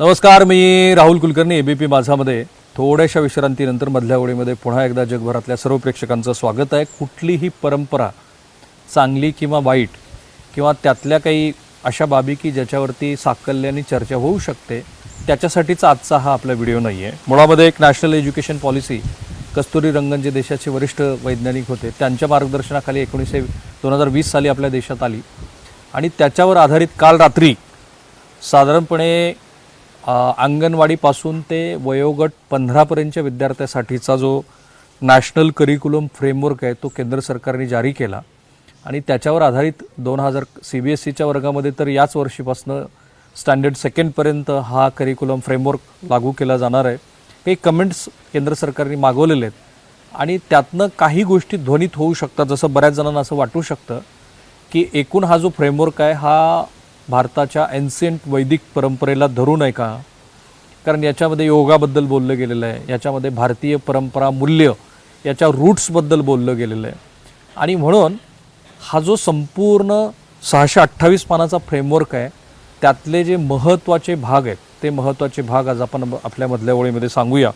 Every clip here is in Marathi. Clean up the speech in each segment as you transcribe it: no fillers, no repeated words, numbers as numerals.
नमस्कार, मी राहुल कुलकर्णी एबीपी माझामध्ये थोड्याशा विश्रांतीनंतर मधल्या ओळीमध्ये पुन्हा एकदा जगभरातल्या सर्व प्रेक्षकांचं स्वागत आहे. कुठलीही परंपरा चांगली किंवा वाईट किंवा त्यातल्या काही अशा बाबी की ज्याच्यावरती साकल्याने चर्चा होऊ शकते त्याच्यासाठीचा आजचा हा आपला व्हिडिओ नाही आहे. मुळामध्ये एक नॅशनल एज्युकेशन पॉलिसी कस्तुरी रंगन जे देशाचे वरिष्ठ वैज्ञानिक होते त्यांच्या मार्गदर्शनाखाली 2020 साली आपल्या देशात आली आणि त्याच्यावर आधारित काल रात्री साधारणपणे अंगणवाडीपासून ते वयोगट 15पर्यंतच्या विद्यार्थ्यांसाठीचा जो नॅशनल करिक्युलम फ्रेमवर्क आहे तो केंद्र सरकारने जारी केला आणि त्याच्यावर आधारित 2000 CBSEच्या वर्गामध्ये तर याच वर्षीपासून स्टँडर्ड सेकंडपर्यंत हा करिक्युलम फ्रेमवर्क लागू केला जाणार आहे. काही कमेंट्स केंद्र सरकारने मागवलेले आहेत आणि त्यातनं काही गोष्टी ध्वनित होऊ शकतात. जसं बऱ्याच जणांना असं वाटू शकतं की एकूण हा जो फ्रेमवर्क आहे हा भारताच्या एन्शियंट वैदिक परंपरेला धरून आहे का, कारण याच्यामध्ये योगाबद्दल बोललं गेलेलं आहे, याच्यामध्ये भारतीय परंपरा मूल्य याच्या रूट्सबद्दल बोललं गेलेलं आहे आणि म्हणून हा जो संपूर्ण 628 पानाचा फ्रेमवर्क आहे त्यातले जे महत्त्वाचे भाग आहेत ते महत्त्वाचे भाग आज आपण आपल्या मधल्या ओळीमध्ये सांगूया.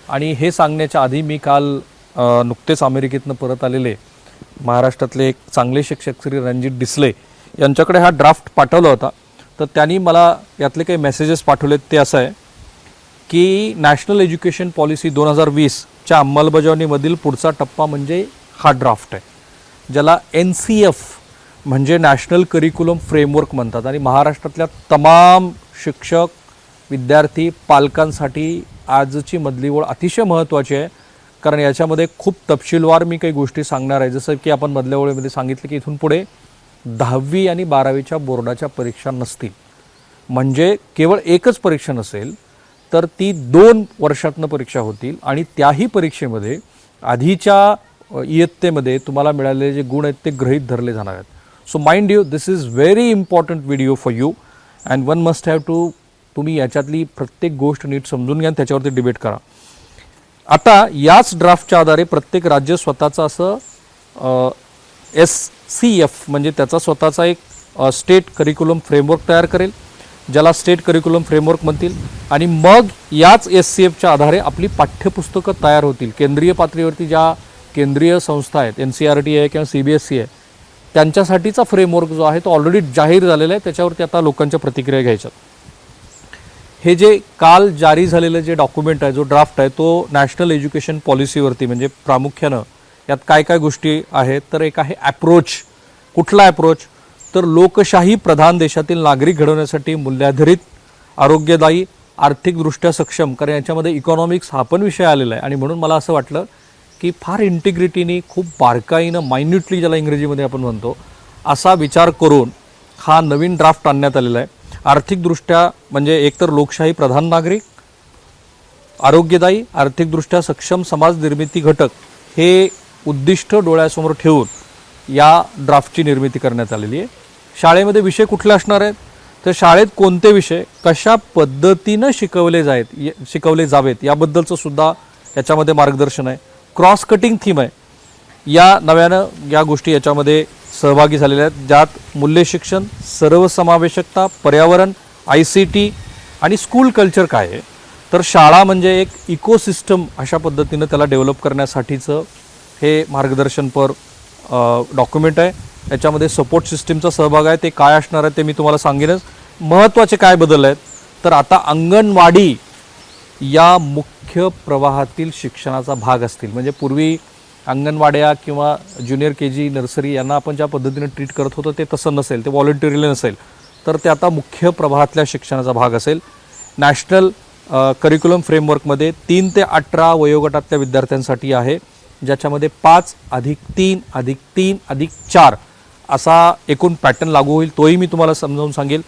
आणि हे सांगण्याच्या आधी मी काल नुकतेच अमेरिकेतनं परत आलेले महाराष्ट्रातले एक चांगले शिक्षक श्री रणजित डिसले यांच्याकडे हा ड्राफ्ट पाठवला होता. तर त्यांनी मला यातले काही मेसेजेस पाठवलेत. ते असं आहे की नॅशनल एज्युकेशन पॉलिसी 2020च्या अंमलबजावणीमधील पुढचा टप्पा म्हणजे हा ड्राफ्ट आहे ज्याला NCF म्हणजे नॅशनल करिक्युलम फ्रेमवर्क म्हणतात. आणि महाराष्ट्रातल्या तमाम शिक्षक, विद्यार्थी, पालकांसाठी आजची मधली ओळ अतिशय महत्त्वाची आहे, कारण याच्यामध्ये खूप तपशीलवार मी काही गोष्टी सांगणार आहे. जसं की आपण मधल्या ओळीमध्ये सांगितलं की इथून पुढे 10वी आणि 12वीच्या बोर्डाच्या परीक्षा नसतील, म्हणजे केवळ एकच परीक्षा नसेल तर ती 2 वर्षातनं परीक्षा होतील आणि त्याही परीक्षेमध्ये आधीच्या इयत्तेमध्ये तुम्हाला मिळालेले जे गुण आहेत ते गृहीत धरले जाणार आहेत. So mind you, this is very important video for you and one must have to, तुम्ही याच्यातली प्रत्येक गोष्ट नीट समजून घ्या आणि त्याच्यावरती डिबेट करा. आता याच ड्राफ्टच्या आधारे प्रत्येक राज्य स्वतःचं असं SCF म्हणजे त्याचा स्वतःचा एक स्टेट करिक्युलम फ्रेमवर्क तयार करेल ज्याला स्टेट करिक्युलम फ्रेमवर्क म्हणतील आणि मग याच SCFच्या आधारे आपली पाठ्यपुस्तकं तयार होतील. केंद्रीय पातळीवरती ज्या केंद्रीय संस्था आहेत, NCERT आहे किंवा CBSE आहे, त्यांच्यासाठीचा फ्रेमवर्क जो आहे तो ऑलरेडी जाहीर झालेला आहे. त्याच्यावरती आता लोकांच्या प्रतिक्रिया घ्यायच्यात. हे जे काल जारी झालेलं जे डॉक्युमेंट आहे, जो ड्राफ्ट आहे, तो नॅशनल एज्युकेशन पॉलिसीवरती म्हणजे प्रामुख्यानं यात काय काय गोष्टी आहेत तर एक आहे ॲप्रोच. कुठला ॲप्रोच तर लोकशाही प्रधान देशातील नागरिक घडवण्यासाठी मूल्याधारित, आरोग्यदायी, आर्थिकदृष्ट्या सक्षम, कारण याच्यामध्ये इकॉनॉमिक्स हा पण विषय आलेला आहे आणि म्हणून मला असं वाटलं की फार इंटिग्रिटीने, खूप बारकाईनं, मायन्युटली ज्याला इंग्रजीमध्ये आपण म्हणतो, असा विचार करून हा नवीन ड्राफ्ट आणण्यात आलेला आहे. आर्थिकदृष्ट्या म्हणजे एकतर लोकशाही प्रधान नागरिक, आरोग्यदायी, आर्थिकदृष्ट्या सक्षम समाज निर्मिती घटक हे उद्दिष्ट डोळ्यासमोर ठेवून या ड्राफ्टची निर्मिती करण्यात आलेली आहे. शाळेमध्ये विषय कुठले असणार आहेत तर शाळेत कोणते विषय कशा पद्धतीनं शिकवले जावेत याबद्दलचं सुद्धा याच्यामध्ये मार्गदर्शन आहे. क्रॉस कटिंग थीम आहे. या नव्यानं या गोष्टी याच्यामध्ये सहभागी झालेल्या आहेत ज्यात मूल्य शिक्षण, सर्वसमावेशकता, पर्यावरण, ICT आणि स्कूल कल्चर काय आहे तर शाळा म्हणजे एक इकोसिस्टम अशा पद्धतीनं त्याला डेव्हलप करण्यासाठीचं हे मार्गदर्शनपर डॉक्युमेंट आहे. याच्यामध्ये सपोर्ट सिस्टीमचा सहभाग आहे. ते काय असणार आहे ते मी तुम्हाला सांगेनच. महत्त्वाचे काय बदल आहेत तर आता अंगणवाडी या मुख्य प्रवाहातील शिक्षणाचा भाग असतील. म्हणजे पूर्वी अंगणवाड्या किंवा ज्युनियर KG, नर्सरी यांना आपण ज्या पद्धतीने ट्रीट करत होतो ते तसं नसेल, ते व्हॉलंटिअरली नसेल, तर ते आता मुख्य प्रवाहातल्या शिक्षणाचा भाग असेल. नॅशनल करिक्युलम फ्रेमवर्कमध्ये 3 ते 18 वयोगटातल्या विद्यार्थ्यांसाठी आहे ज्याच्यामध्ये 5+3+3+4 असा एकूण पॅटर्न लागू होईल. तोही मी तुम्हाला समजावून सांगेल.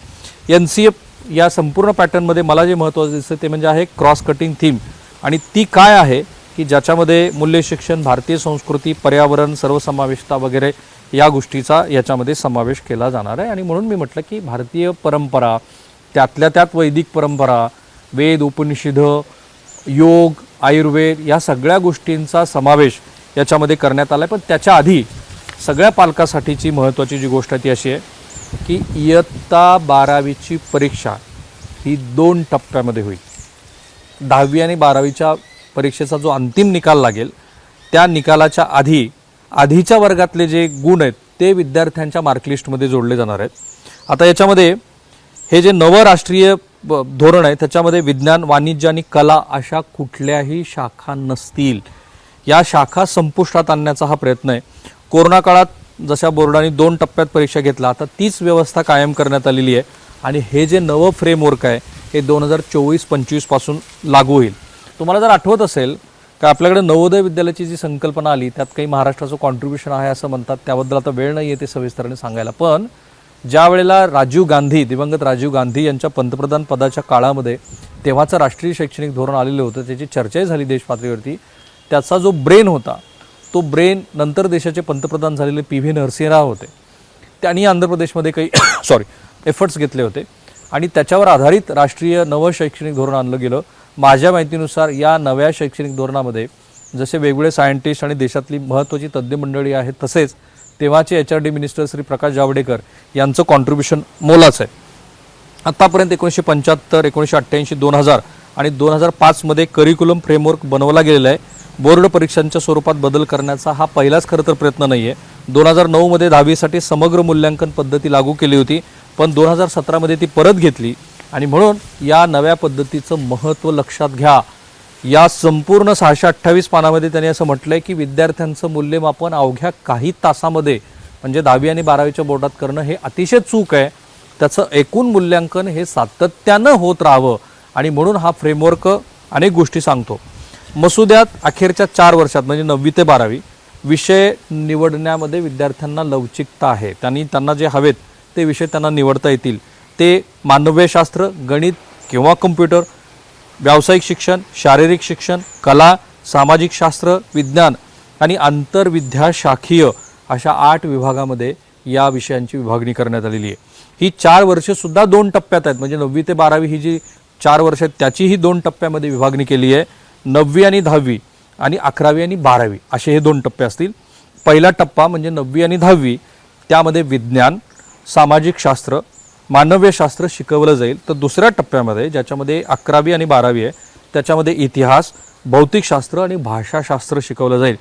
NCF या संपूर्ण पॅटर्नमध्ये मला जे महत्त्वाचं दिसतं ते म्हणजे आहे क्रॉस कटिंग थीम. आणि ती काय आहे की ज्याच्यामध्ये मूल्य शिक्षण, भारतीय संस्कृती, पर्यावरण, सर्वसमावेशता वगैरे या गोष्टीचा याच्यामध्ये समावेश केला जाणार आहे. आणि म्हणून मी म्हटलं की भारतीय परंपरा, त्यातल्या त्यात वैदिक परंपरा, वेद, उपनिषद, योग, आयुर्वेद या सगळ्या गोष्टींचा समावेश याच्यामध्ये करण्यात आला आहे. पण त्याच्या आधी सगळ्या पालकासाठीची महत्त्वाची जी गोष्ट आहे ती अशी आहे की इयत्ता 12वीची परीक्षा ही 2 टप्प्यामध्ये होईल. 10वी आणि 12वीच्या परीक्षेचा जो अंतिम निकाल लागेल त्या निकालाच्या आधीच्या वर्गातले जे गुण आहेत ते विद्यार्थ्यांच्या मार्कलिस्टमध्ये जोडले जाणार आहेत. आता याच्यामध्ये हे जे नवं राष्ट्रीय धोरण आहे त्याच्यामध्ये विज्ञान, वाणिज्य आणि कला अशा कुठल्याही शाखा नसतील. या शाखा संपुष्टात आणण्याचा हा प्रयत्न आहे. कोरोना काळात जशा बोर्डाने 2 टप्प्यात परीक्षा घेतला आता तीच व्यवस्था कायम करण्यात आलेली आहे आणि हे जे नवं फ्रेमवर्क आहे हे 2024-25 पासून लागू होईल. तुम्हाला जर आठवत असेल का आपल्याकडे नवोदय विद्यालयाची जी संकल्पना आली त्यात काही महाराष्ट्राचं कॉन्ट्रीब्युशन आहे असं म्हणतात. त्याबद्दल आता वेळ नाही आहे ते सविस्तरने सांगायला. पण ज्या वेळेला राजीव गांधी, दिवंगत राजीव गांधी यांच्या पंतप्रधान पदाच्या काळामध्ये तेव्हाचं राष्ट्रीय शैक्षणिक धोरण आलेलं होतं, त्याची चर्चाही झाली देश पातळीवरती. त्याचा जो ब्रेन होता तो ब्रेन नंतर देशाचे पंतप्रधान झालेले PV नरसिंहराव होते. त्यांनी आंध्र प्रदेशमध्ये काही एफर्ट्स घेतले होते आणि त्याच्यावर आधारित राष्ट्रीय नवं शैक्षणिक धोरण आणलं गेलं. माझ्या माहितीनुसार या नव्या शैक्षणिक धोरणामध्ये जसे वेगवेगळे सायंटिस्ट आणि देशातली महत्त्वाची तज्ज्ञ मंडळी आहेत तसेच तेव्हाचे HRD मिनिस्टर श्री प्रकाश जावडेकर यांचं कॉन्ट्रीब्युशन मोलाचं आहे. आत्तापर्यंत 1975, 1988, 2000 आणि 2005 मध्ये करिक्युलम फ्रेमवर्क बनवला गेलेला आहे. बोर्ड परीक्षांच्या स्वरूपात बदल करण्याचा हा पहिलाच खरं तर प्रयत्न नाही आहे. 2009 मध्ये 10वीसाठी समग्र मूल्यांकन पद्धती लागू केली होती पण 2017 मध्ये ती परत घेतली आणि म्हणून या नव्या पद्धतीचं महत्त्व लक्षात घ्या. या संपूर्ण 628 पानामध्ये त्यांनी असं म्हटलंय की विद्यार्थ्यांचं मूल्यमापन अवघ्या काही तासामध्ये म्हणजे 10वी आणि 12वीच्या बोर्डात करणं हे अतिशय चूक आहे. त्याचं एकूण मूल्यांकन हे सातत्यानं होत राहावं आणि म्हणून हा फ्रेमवर्क अनेक गोष्टी सांगतो. मसुद्यात अखेरच्या 4 वर्षात म्हणजे 9वी ते 12वी विषय निवडण्यामध्ये विद्यार्थ्यांना लवचिकता आहे. त्यांना जे हवेत ते विषय त्यांना निवडता येतील. ते मानवशास्त्र, गणित किंवा कम्प्युटर, व्यावसायिक शिक्षण, शारीरिक शिक्षण, कला, सामाजिक शास्त्र, विज्ञान आणि आंतरविद्याशाखीय अशा 8 विभागामध्ये या विषयांची विभागणी करण्यात आलेली आहे. ही 4 वर्षे सुद्धा 2 टप्प्यात आहेत. म्हणजे 9वी ते 12वी ही जी 4 वर्ष आहेत त्याचीही 2 टप्प्यामध्ये विभागणी केली आहे. 9वी आणि 10वी आणि 11वी आणि 12वी असे हे 2 टप्पे असतील. पहिला टप्पा म्हणजे 9वी आणि 10वी त्यामध्ये विज्ञान, सामाजिक शास्त्र, मानवशास्त्र शिकवलं जाईल. तर दुसऱ्या टप्प्यामध्ये ज्याच्यामध्ये 11वी आणि 12वी आहे त्याच्यामध्ये इतिहास, भौतिकशास्त्र आणि भाषाशास्त्र शिकवलं जाईल.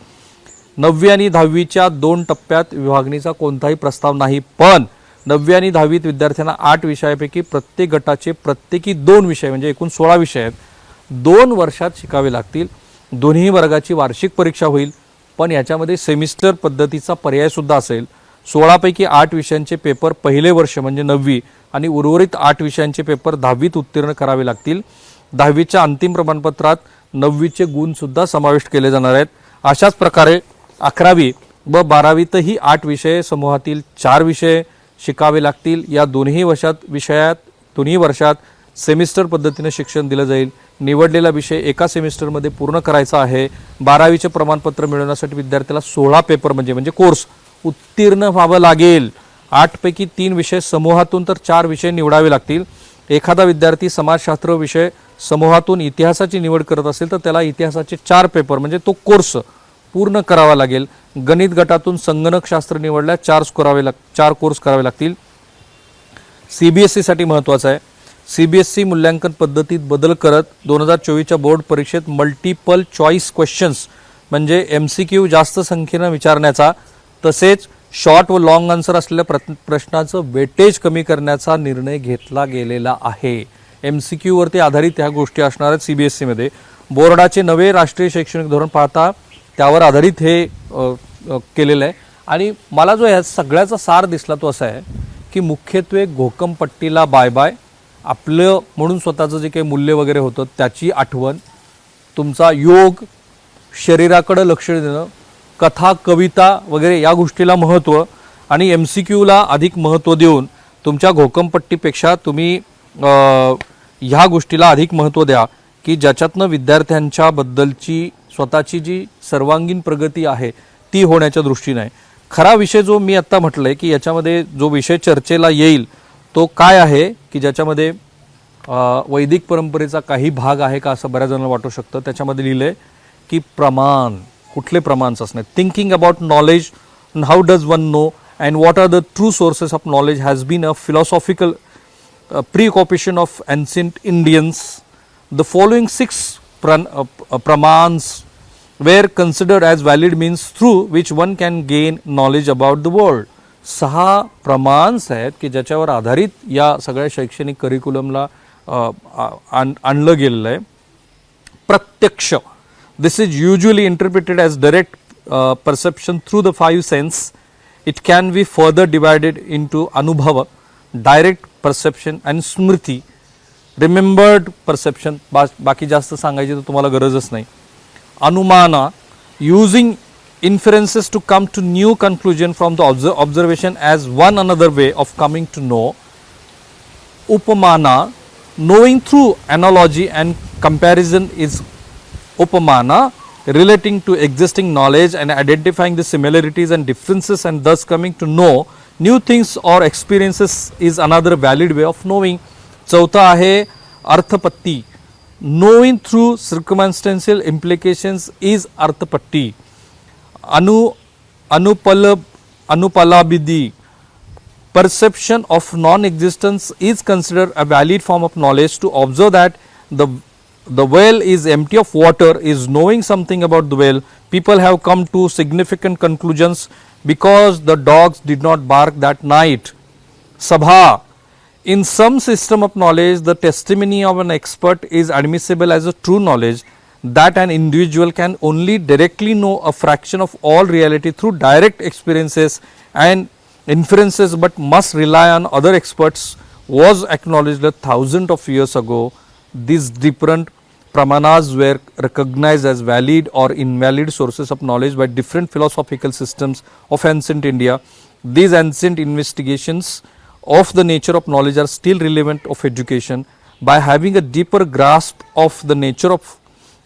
9वी आणि 10वीच्या 2 टप्प्यात विभागणीचा कोणताही प्रस्ताव नाही. पण 9वी आणि 10वीत विद्यार्थ्यांना 8 विषयापैकी प्रत्येक गटाचे प्रत्येकी 2 विषय म्हणजे एकूण 16 विषय आहेत 2 वर्षात शिकावे लागतील. दोन्ही वर्गाची वार्षिक परीक्षा होईल पण याच्यामध्ये सेमिस्टर पद्धतीचा पर्याय सुद्धा असेल. 16 पैकी 8 विषयांचे पेपर पहिले वर्ष म्हणजे 9वी आणि उर्वरित 8 विषयांचे पेपर 10वीत उत्तीर्ण करावे लागतील. 10वीच्या अंतिम प्रमाणपत्रात 9वीचे गुण सुद्धा समाविष्ट केले जाणार आहेत. अशाच प्रकारे 11वी व 12वीतही 8 विषय समूहातील 4 विषय शिकावे लागतील. या दोन्ही वर्षात सेमिस्टर पद्धतीने शिक्षण दिलं जाईल. निवडलेला विषय एका सेमिस्टरमध्ये पूर्ण करायचा आहे. 12वीचे प्रमाणपत्र मिळवण्यासाठी विद्यार्थ्याला 16 पेपर म्हणजे कोर्स उत्तीर्ण व्हावं लागेल. 8 पैकी 3 विषय समूहातून तर 4 विषय निवडावे लागतील. एखादा विद्यार्थी समाजशास्त्र विषय समूहातून इतिहासाची निवड करत असेल तर त्याला इतिहासाचे 4 पेपर म्हणजे तो कोर्स पूर्ण करावा लागेल. गणित गटातून संगणकशास्त्र निवडल्यास 4 कोर्स करावे लागतील. CBSE साठी महत्त्वाचं आहे. CBSE मूल्यांकन पद्धतीत बदल करत 2024च्या बोर्ड परीक्षेत मल्टिपल चॉईस क्वेश्चन्स म्हणजे MCQ जास्त संख्येनं विचारण्याचा तसेच शॉर्ट व लॉंग आन्सर असलेल्या प्रश्नाचं वेटेज कमी करण्याचा निर्णय घेतला गेलेला आहे. MCQ वरती आधारित ह्या गोष्टी असणार आहेत CBSE मध्ये. बोर्डाचे नवे राष्ट्रीय शैक्षणिक धोरण पाहता त्यावर आधारित हे केलेलं आहे. आणि मला जो या सगळ्याचा सार दिसला तो असा आहे की मुख्यत्वे घोकमपट्टीला बाय बाय, आपलं म्हणून स्वतःचं जे काही मूल्य वगैरे होतं त्याची आठवण, तुमचा योग, शरीराकडे लक्ष देणं, कथा, कविता वगैरे या गोष्टीला महत्त्व आणि MCQला अधिक महत्त्व देऊन तुमच्या घोकमपट्टीपेक्षा तुम्ही ह्या गोष्टीला अधिक महत्त्व द्या की ज्याच्यातनं विद्यार्थ्यांच्या बद्दलची स्वतःची जी सर्वांगीण प्रगती आहे ती होण्याच्या दृष्टीने. खरा विषय जो मी आत्ता म्हटलंय की याच्यामध्ये जो विषय चर्चेला येईल तो काय आहे की ज्याच्यामध्ये वैदिक परंपरेचा काही भाग आहे का असं बऱ्याच जणांना वाटू शकतं. त्याच्यामध्ये लिहिलंय की प्रमाण, कुठले प्रमाणच असणे, thinking about knowledge, how does one know and what are the true sources of knowledge has been a philosophical pre-occupation of ancient Indians. The following 6 pramans were considered as valid means through which one can gain knowledge about the world. 6 प्रमान्स आहेत की ज्याच्यावर आधारित या सगळ्या शैक्षणिक करिक्युलमला आणलं गेलेलं आहे. प्रत्यक्ष, this is usually interpreted as direct perception through the 5 senses. It can be further divided into anubhava, direct perception, and smriti, remembered perception. बाकी जास्त सांगायची तर तुम्हाला गरजच नाही. Anumana, using inferences to come to new conclusion from the observation as one another way of coming to know. Upamana, knowing through analogy and comparison is upamana, relating to existing knowledge and identifying the similarities and differences and thus coming to know new things or experiences is another valid way of knowing. चौथा आहे अर्थपत्ती, knowing through circumstantial implications is अर्थपट्टी. Anupalabidi, perception of non-existence is considered a valid form of knowledge. To observe that the well is empty of water is knowing something about the well. People have come to significant conclusions because the dogs did not bark that night. Sabha, in some system of knowledge, the testimony of an expert is admissible as a true knowledge, that an individual can only directly know a fraction of all reality through direct experiences and inferences, but must rely on other experts, was acknowledged 1,000 of years ago. These different pramanas were recognized as valid or invalid sources of knowledge by different philosophical systems of ancient India. These ancient investigations of the nature of knowledge are still relevant of education. By having a deeper grasp of the nature of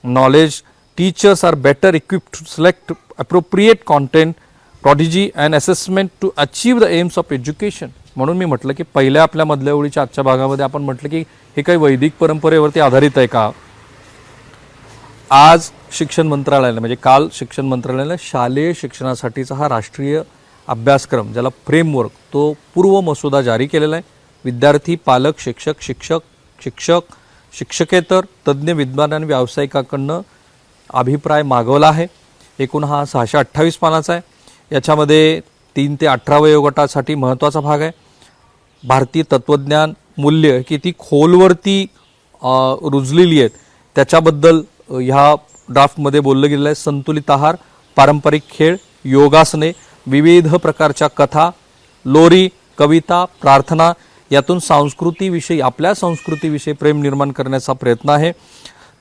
knowledge, teachers are better equipped to select appropriate content, prodigy and assessment to achieve the aims of education. म्हणून मी म्हटलं की पहिल्या आपल्या मधल्या ओळीच्या आजच्या भागामध्ये आपण म्हटलं की हे काही वैदिक परंपरेवरती आधारित आहे का. आज शिक्षण मंत्रालयाने म्हणजे काल शिक्षण मंत्रालयाने शालेय शिक्षणासाठीचा हा राष्ट्रीय अभ्यासक्रम ज्याला फ्रेमवर्क तो पूर्व मसुदा जारी केलेला आहे. विद्यार्थी, पालक, शिक्षक, शिक्षकेतर, तज्ज्ञ, विद्वान आणि व्यावसायिकांकडून अभिप्राय मागवला आहे. एकूण हा 628 पानाचा आहे. याच्यामध्ये 3 ते 18 वयोगटासाठी महत्त्वाचा भाग आहे. भारतीय तत्वज्ञान मूल्य किती खोलवरती रुजलेली आहेत त्याच्याबद्दल ह्या ड्राफ्टमध्ये बोललं गेलेलं आहे. संतुलित आहार, पारंपरिक खेळ, योगासने, विविध प्रकारच्या कथा, लोरी, कविता, प्रार्थना यातून संस्कृतीविषयी आपल्या संस्कृतीविषयी प्रेम निर्माण करण्याचा प्रयत्न आहे.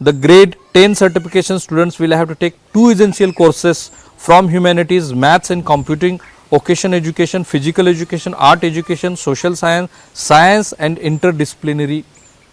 The grade 10 certification students will have to take 2 essential courses from humanities, maths and computing, vocation education, physical education, art education, social science and interdisciplinary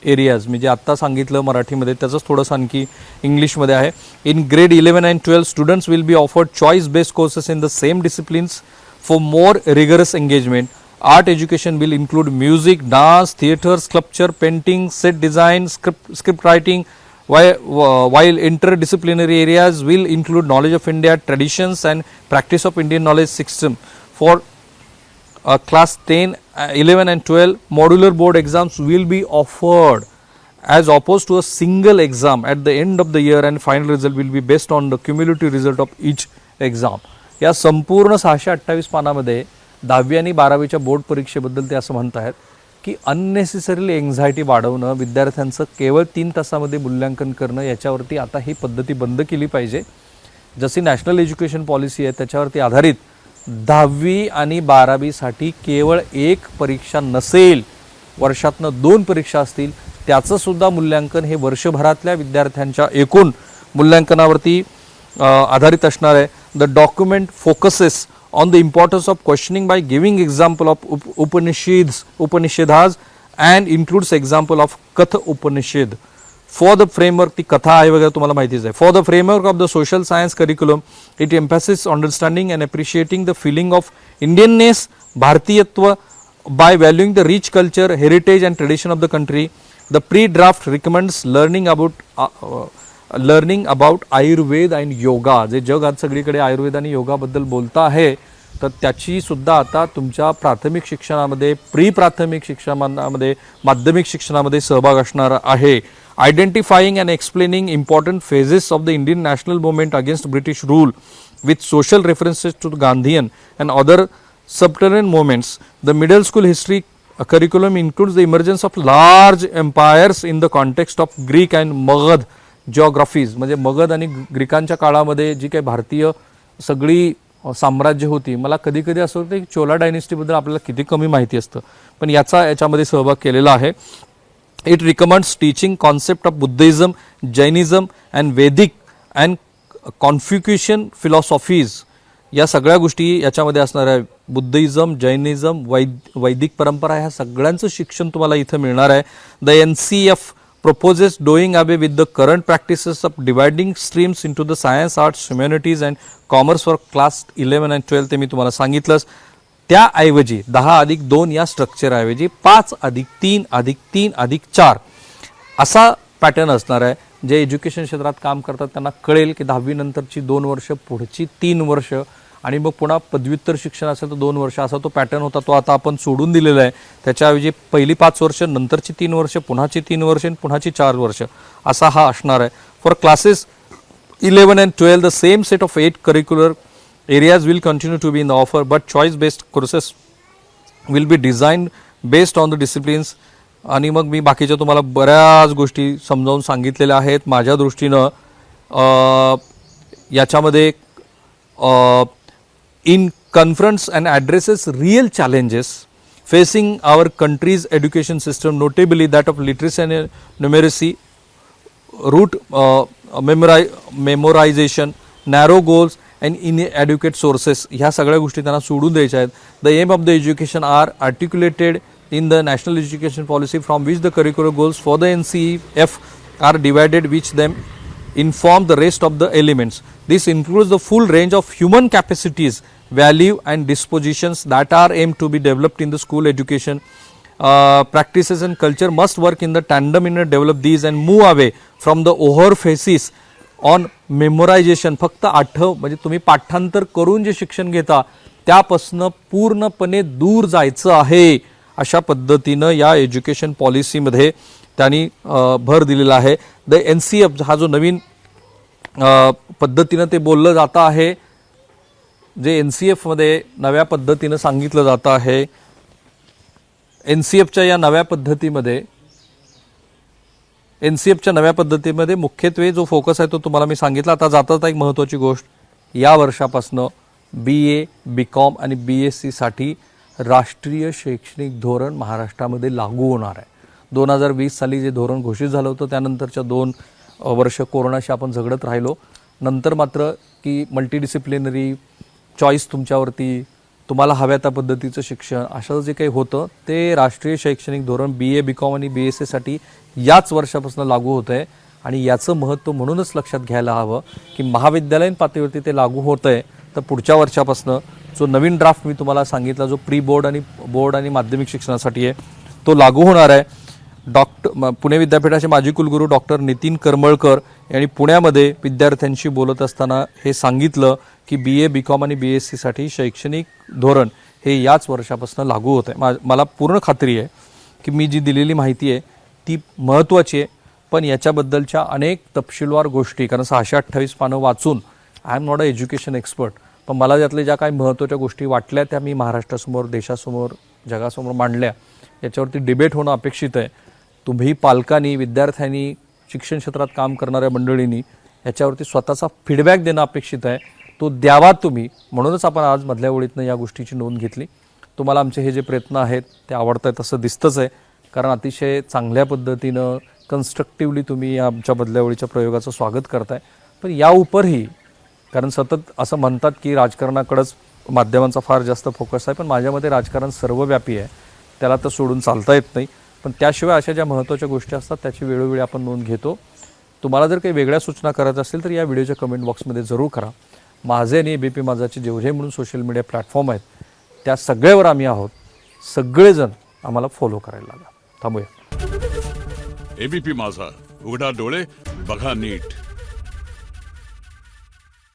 areas. मी जे आत्ता सांगितलं मराठीमध्ये त्याचंच थोडंसं आणखी इंग्लिशमध्ये आहे. In grade 11 and 12 students will be offered choice based courses in the same disciplines for more rigorous engagement. Art education will include music, dance, theatre, sculpture, painting, set design, script writing, while interdisciplinary areas will include knowledge of India, traditions and practice of Indian knowledge system. For class 10, 11 and 12, modular board exams will be offered as opposed to a single exam at the end of the year, and final result will be based on the cumulative result of each exam. या संपूर्ण 628 पानामध्ये 10वी आणि 12वीच्या बोर्ड परीक्षेबद्दल ते असं म्हणत आहेत की अननेसेसरीली एन्झायटी वाढवणं, विद्यार्थ्यांचं केवळ 3 तासामध्ये मूल्यांकन करणं याच्यावरती आता ही पद्धती बंद केली पाहिजे. जशी नॅशनल एज्युकेशन पॉलिसी आहे त्याच्यावरती आधारित 10वी आणि 12वीसाठी केवळ 1 परीक्षा नसेल, वर्षातनं 2 परीक्षा असतील. त्याचं सुद्धा मूल्यांकन हे वर्षभरातल्या विद्यार्थ्यांच्या एकूण मूल्यांकनावरती आधारित असणार आहे. The document focuses on the importance of questioning by giving example of Upanishads and includes example of Katha Upanishad. For the framework, ती कथा आहे वगैरे तुम्हाला माहितीच आहे. For the framework of the social science curriculum, it emphasizes understanding and appreciating the feeling of Indianness, Bhartiyatva, by valuing the rich culture, heritage and tradition of the country. The pre-draft recommends learning about Ayurveda आणि योगा. जे जग आज सगळीकडे आयुर्वेद आणि योगाबद्दल बोलतं आहे तर त्याची सुद्धा आता तुमच्या प्राथमिक शिक्षणामध्ये, प्री प्राथमिक शिक्षणामध्ये, माध्यमिक शिक्षणामध्ये सहभाग असणार आहे. Identifying and explaining important phases of the Indian national movement against British rule with social references to Gandhian and other subterranean movements. The middle school history curriculum includes the emergence of large empires in the context of Greek and Magad geographies. म्हणजे मगध आणि ग्रीकांच्या काळामध्ये जी काही भारतीय सगळी साम्राज्य होती, मला कधी कधी असं होतं की चोला डायनेस्टीबद्दल आपल्याला किती कमी माहिती असतं, पण याच्यामध्ये सहभाग केलेला आहे. It recommends teaching concept of Buddhism, Jainism and Vedic and Confucian philosophies. या सगळ्या गोष्टी याच्यामध्ये असणार आहे. बुद्धिझम, जैनिझम, वैदिक परंपरा, ह्या सगळ्यांचं शिक्षण तुम्हाला इथं मिळणार आहे. The NCF proposes doing away with the current practices of dividing streams into the science, arts, humanities and commerce for class 11 and 12. ते मी तुम्हाला सांगितलंच. त्याऐवजी 10+2 या स्ट्रक्चर ऐवजी 5+3+3+4 असा पॅटर्न असणार आहे. जे एज्युकेशन क्षेत्रात काम करतात त्यांना कळेल की 10वी नंतरची 2 वर्ष, पुढची 3 वर्ष आणि मग पुन्हा पदव्युत्तर शिक्षण असेल तर 2 वर्ष, असा तो पॅटर्न होता. तो आता आपण सोडून दिलेला आहे. त्याच्याऐवजी पहिली 5 वर्ष, नंतरची 3 वर्ष, पुन्हाची 3 वर्ष आणि पुन्हाची 4 वर्ष असा हा असणार आहे. For classes 11 and 12 the same set of 8 curricular areas will continue to be in the offer, but choice based courses will be designed based on the disciplines. आणि मग मी बाकीच्या तुम्हाला बऱ्याच गोष्टी समजावून सांगितलेल्या आहेत. माझ्या दृष्टीनं याच्यामध्ये in confronts and addresses real challenges facing our country's education system, notably that of literacy and numeracy, rote memorisation, narrow goals and inadequate sources, ह्या सगळ्या गोष्टी त्यांना सोडून द्यायच्या आहेत. The aim of the education are articulated in the national education policy from which the curricular goals for the NCF are divided, which them inform the rest of the elements. This includes the full range of human capacities, value and dispositions that are aimed to be developed in the school education. Practices and culture must work in the tandem in to develop these and move away from the overemphasis on memorization. फक्त आठव म्हणजे तुम्ही पाठांतर करून जे शिक्षण घेता त्यापासून पूर्णपणे दूर जायचं आहे, अशा पद्धतीनं या एज्युकेशन पॉलिसीमध्ये त्यांनी भर दिलेला आहे. द NCF हा जो नवीन पद्धतीनं ते बोललं जातं आहे, जे NCF मध्ये नव्या पद्धतीनं सांगितलं जातं आहे. NCFच्या या नव्या पद्धतीमध्ये मुख्यत्वे जो फोकस आहे तो तुम्हाला मी सांगितला. आता जाता एक महत्त्वाची गोष्ट, या वर्षापासून BA, BCom आणि BSc साठी राष्ट्रीय शैक्षणिक धोरण महाराष्ट्रामध्ये लागू होणार आहे. 2020 साली जे धोरण घोषित झालं होतं त्यानंतरच्या 2 वर्ष कोरोनाशी आपण झगडत राहिलो. नंतर मात्र की मल्टीडिसिप्लिनरी चॉईस तुमच्यावरती, तुम्हाला हव्या त्या पद्धतीचं शिक्षण, असं जे काही होतं ते राष्ट्रीय शैक्षणिक धोरण BA, BCom आणि BSc साठी याच वर्षापासून लागू होतं आहे. आणि याचं महत्त्व म्हणूनच लक्षात घ्यायला हवं की महाविद्यालयीन पातळीवरती ते लागू होतं आहे, तर पुढच्या वर्षापासून जो नवीन ड्राफ्ट मी तुम्हाला सांगितला जो प्री बोर्ड आणि माध्यमिक शिक्षणासाठी आहे तो लागू होणार आहे. पुणे विद्यापीठाचे माजी कुलगुरू डॉक्टर नितीन करमळकर यांनी पुण्यामध्ये विद्यार्थ्यांशी बोलत असताना हे सांगितलं की BA, BCom आणि BSc साठी शैक्षणिक धोरण हे याच वर्षापासून लागू होत आहे. मला पूर्ण खात्री आहे की मी जी दिलेली माहिती आहे ती महत्त्वाची आहे, पण याच्याबद्दलच्या अनेक तपशीलवार गोष्टी, कारण 628 पानं वाचून I am not a education expert, पण मला त्यातल्या ज्या काही महत्त्वाच्या गोष्टी वाटल्या त्या मी महाराष्ट्रासमोर, देशासमोर, जगासमोर मांडल्या. याच्यावरती डिबेट होणं अपेक्षित आहे. तुम्ही पालकांनी, विद्यार्थ्यांनी, शिक्षण क्षेत्रात काम करणाऱ्या मंडळींनी याच्यावरती स्वतःचा फीडबॅक देणं अपेक्षित आहे. तो द्यावा तुम्ही, म्हणूनच आपण आज मधल्या ओळीतनं या गोष्टीची नोंद घेतली. तुम्हाला आमचे हे जे प्रयत्न आहेत ते आवडत आहेत असं दिसतंच आहे, कारण अतिशय चांगल्या पद्धतीनं कन्स्ट्रक्टिव्हली तुम्ही या आमच्या मधल्या ओळीच्या प्रयोगाचं स्वागत करताय. पण या उपरही, कारण सतत असं म्हणतात की राजकारणाकडेच माध्यमांचा फार जास्त फोकस आहे, पण माझ्यामध्ये राजकारण सर्वव्यापी आहे, त्याला तर सोडून चालता येत नाही. पण त्याशिवाय अशा ज्या महत्त्वाच्या गोष्टी असतात त्याची वेळोवेळी आपण नोंद घेतो. तुम्हाला जर काही वेगळ्या सूचना करायच्या असतील तर या व्हिडिओच्या कमेंट बॉक्समध्ये जरूर करा. माझे आणि ABP माझाचे जेवढे म्हणून सोशल मीडिया प्लॅटफॉर्म आहेत त्या सगळ्यावर आम्ही आहोत. सगळेजण आम्हाला फॉलो करायला लागा. थांबूया. ABP माझा, उघडा डोळे बघा नीट.